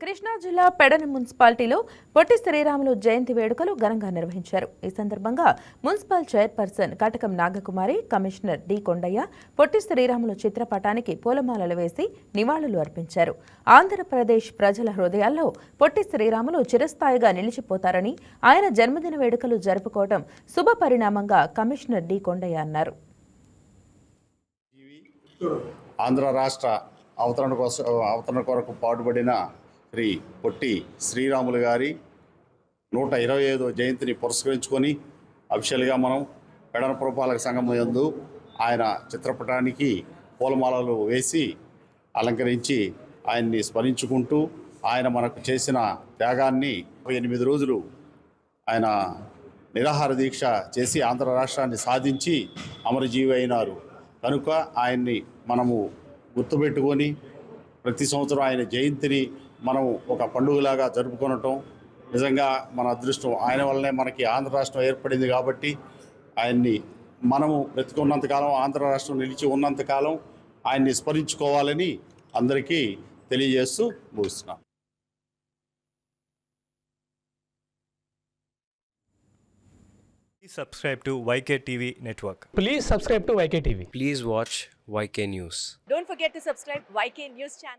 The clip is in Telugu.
కృష్ణా జిల్లా పెడన మున్సిపాలిటీలో పొట్టి శ్రీరాములు జయంతి వేడుకలు ఘనంగా నిర్వహించారు. ఈ సందర్భంగా మున్సిపల్ చైర్పర్సన్ కటకం నాగకుమారి, కమిషనర్ డి కొండయ్య పొట్టి శ్రీరాములు చిత్రపటానికి పూలమాలలు వేసి నివాళులు అర్పించారు. ఆంధ్రప్రదేశ్ ప్రజల హృదయాల్లో పొట్టి శ్రీరాములు చిరస్థాయిగా నిలిచిపోతారని, ఆయన జన్మదిన వేడుకలు జరుపుకోవడం శుభ పరిణామంగా కమిషనర్ డి కొండయ్య అన్నారు. ఆంధ్ర రాష్ట్ర అవతరణ కొరకు పాటుపడిన శ్రీ పొట్టి శ్రీరాములు గారి 125వ జయంతిని పురస్కరించుకొని అఫీషియల్గా మనం పెడన పురపాలక సంఘం యందు ఆయన చిత్రపటానికి పూలమాలలు వేసి అలంకరించి ఆయన్ని స్మరించుకుంటూ ఆయన మనకు చేసిన త్యాగాన్ని 8 రోజులు ఆయన నిరాహార దీక్ష చేసి ఆంధ్ర రాష్ట్రాన్ని సాధించి అమరజీవి అయినారు. కనుక ఆయన్ని మనము గుర్తుపెట్టుకొని ప్రతి సంవత్సరం ఆయన జయంతిని మనం ఒక పండుగలాగా జరుపుకోవటం నిజంగా మన అదృష్టం. ఆయన వల్లనే మనకి ఆంధ్ర రాష్ట్రం ఏర్పడింది కాబట్టి ఆయన్ని మనము బ్రతికున్నంతకాలం, ఆంధ్ర రాష్ట్రం నిలిచి ఉన్నంతకాలం ఆయన్ని స్మరించుకోవాలని అందరికీ తెలియజేస్తూ ముగిస్తున్నాం. Please subscribe to YK TV Network. Please subscribe to YK TV. Please watch YK News. Don't forget to subscribe YK News channel.